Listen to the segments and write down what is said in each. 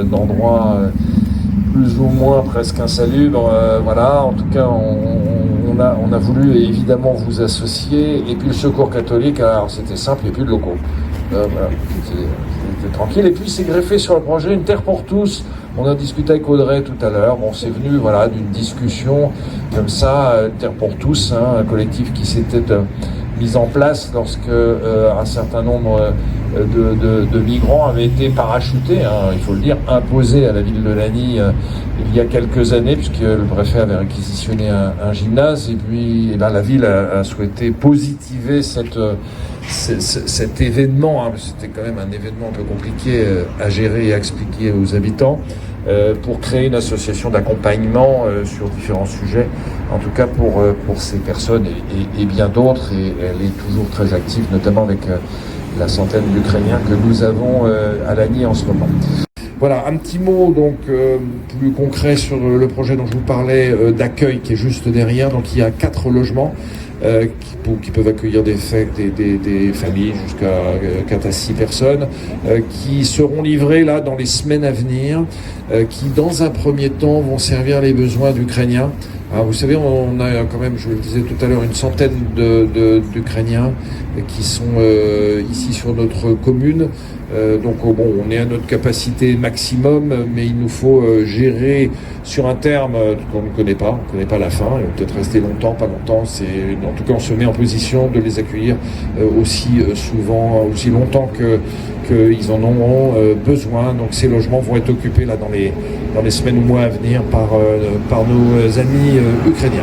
d'endroits plus ou moins presque insalubres. Voilà, en tout cas, on a voulu évidemment vous associer. Et puis le Secours catholique, alors c'était simple, il n'y a plus de locaux. Voilà, c'était tranquille. Et puis c'est greffé sur le projet Une Terre pour tous. On a discuté avec Audrey tout à l'heure. Bon, c'est venu voilà, d'une discussion comme ça, Terre pour tous, hein, un collectif qui s'était mis en place lorsque un certain nombre de migrants avaient été parachutés, hein, il faut le dire, imposés à la ville de Lagny il y a quelques années, puisque le préfet avait réquisitionné un gymnase, et puis la ville a souhaité positiver cet événement, hein, c'était quand même un événement un peu compliqué à gérer et à expliquer aux habitants, pour créer une association d'accompagnement sur différents sujets, en tout cas pour ces personnes et bien d'autres, et elle est toujours très active, notamment avec la centaine d'Ukrainiens que nous avons à Lagny en ce moment. Voilà, un petit mot donc plus concret sur le projet dont je vous parlais d'accueil qui est juste derrière. Donc il y a 4 logements qui peuvent accueillir des familles jusqu'à 4 à 6 personnes qui seront livrées là dans les semaines à venir, qui dans un premier temps vont servir les besoins d'Ukrainiens. Alors, vous savez, on a quand même, je le disais tout à l'heure, une centaine d'Ukrainiens qui sont ici sur notre commune. Donc bon, on est à notre capacité maximum, mais il nous faut gérer sur un terme qu'on ne connaît pas. On ne connaît pas la fin. Ils vont peut-être rester longtemps, pas longtemps. En tout cas, on se met en position de les accueillir aussi longtemps qu'ils en auront besoin. Donc ces logements vont être occupés là dans les semaines ou mois à venir par nos amis ukrainiens.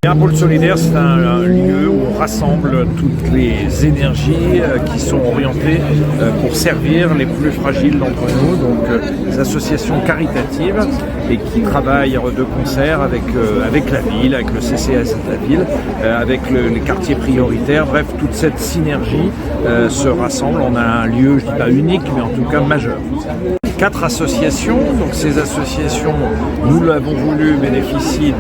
Un pôle solidaire, c'est un lieu où on rassemble toutes les énergies qui sont orientées pour servir les plus fragiles d'entre nous, donc des associations caritatives et qui travaillent de concert avec la ville, avec le CCAS de la ville, avec les quartiers prioritaires. Bref, toute cette synergie se rassemble. On a un lieu, je ne dis pas unique, mais en tout cas majeur. 4 associations, donc ces associations, nous l'avons voulu, bénéficient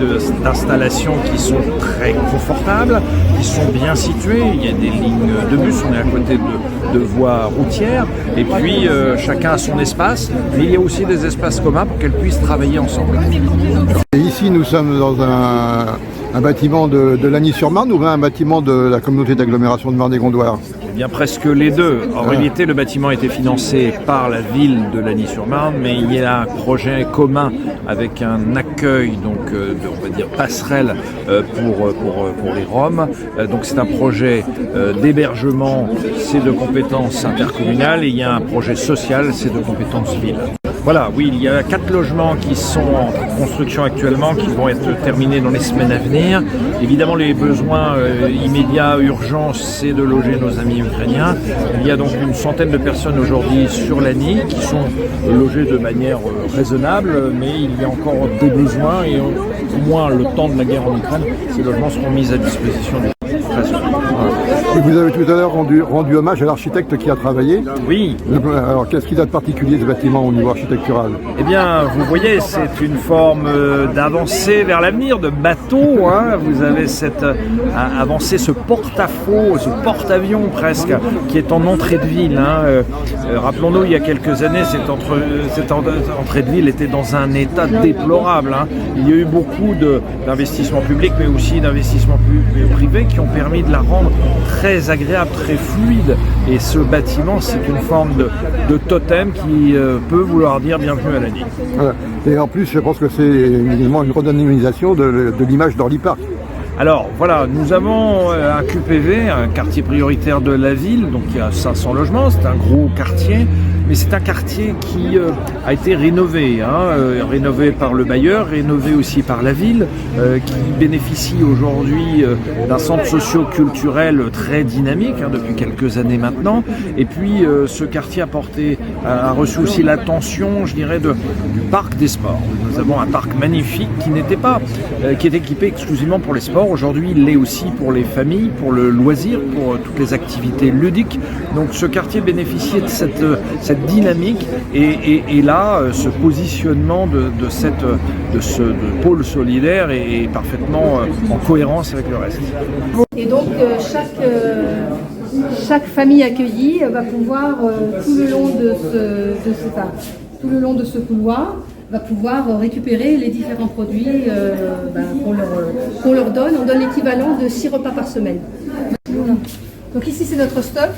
d'installations qui sont très confortables, qui sont bien situées. Il y a des lignes de bus, on est à côté de voies routières, et puis chacun a son espace, mais il y a aussi des espaces communs pour qu'elles puissent travailler ensemble. Et ici, nous sommes dans un bâtiment de Lagny-sur-Marne ou bien un bâtiment de la communauté d'agglomération de Marne-et-Gondoire? Eh bien, presque les deux. En réalité, le bâtiment a été financé par la ville de Lagny-sur-Marne, mais il y a un projet commun avec un accueil, donc on va dire passerelle pour les Roms. Donc c'est un projet d'hébergement, c'est de compétences intercommunales, et il y a un projet social, c'est de compétences ville. Voilà, oui, il y a 4 logements qui sont en construction actuellement, qui vont être terminés dans les semaines à venir. Évidemment, les besoins immédiats, urgents, c'est de loger nos amis ukrainiens. Il y a donc une centaine de personnes aujourd'hui sur Lagny qui sont logées de manière raisonnable, mais il y a encore des besoins, et au moins le temps de la guerre en Ukraine, ces logements seront mis à disposition des populations. Et vous avez tout à l'heure rendu hommage à l'architecte qui a travaillé. Oui. Alors qu'est-ce qu'il a de particulier ce bâtiment au niveau architectural? Eh bien, vous voyez, c'est une forme d'avancée vers l'avenir, de bateau. Hein. Vous avez cette avancée, ce porte-à-faux, ce porte-avions presque, qui est en entrée de ville. Hein. Rappelons-nous, il y a quelques années, cette entrée de ville était dans un état déplorable. Hein. Il y a eu beaucoup d'investissements publics, mais aussi d'investissements privés qui ont permis de la rendre très agréable, très fluide. Et ce bâtiment, c'est une forme de totem qui peut vouloir dire bienvenue à Lagny. Voilà. Et en plus, je pense que c'est également une redynamisation de l'image d'Orly Park. Alors voilà, nous avons un QPV, un quartier prioritaire de la ville, donc il y a 500 logements, c'est un gros quartier, mais c'est un quartier qui a été rénové, rénové par le bailleur, rénové aussi par la ville, qui bénéficie aujourd'hui d'un centre socio-culturel très dynamique depuis quelques années maintenant. Et puis ce quartier a reçu aussi l'attention, je dirais, du parc des sports. Nous avons un parc magnifique qui est équipé exclusivement pour les sports. Aujourd'hui, il l'est aussi pour les familles, pour le loisir, pour toutes les activités ludiques. Donc ce quartier bénéficiait de cette dynamique et là, ce positionnement de ce pôle solidaire est parfaitement en cohérence avec le reste. Et donc chaque famille accueillie va pouvoir tout le long de tout le long de ce couloir va pouvoir récupérer les différents produits qu'on leur donne. On donne l'équivalent de 6 repas par semaine. Donc ici c'est notre stock.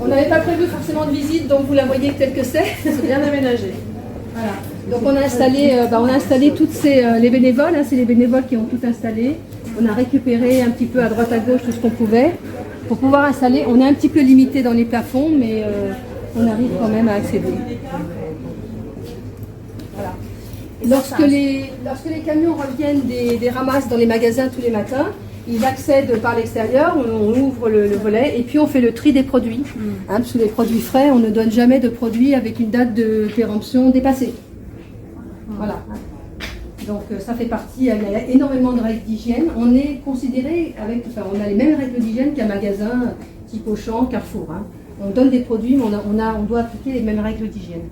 On n'avait pas prévu forcément de visite, donc vous la voyez telle que c'est. C'est bien aménagé. Voilà. Donc on a installé toutes les bénévoles, c'est les bénévoles qui ont tout installé. On a récupéré un petit peu à droite à gauche tout ce qu'on pouvait pour pouvoir installer. On est un petit peu limité dans les plafonds, mais on arrive quand même à accéder. Voilà. Lorsque les camions reviennent des ramasses dans les magasins tous les matins, ils accèdent par l'extérieur, on ouvre le volet et puis on fait le tri des produits. Parce que les produits frais, on ne donne jamais de produits avec une date de péremption dépassée. Voilà. Donc ça fait partie, il y a énormément de règles d'hygiène. On est considéré on a les mêmes règles d'hygiène qu'un magasin type Auchan, Carrefour. On donne des produits, mais on doit appliquer les mêmes règles d'hygiène.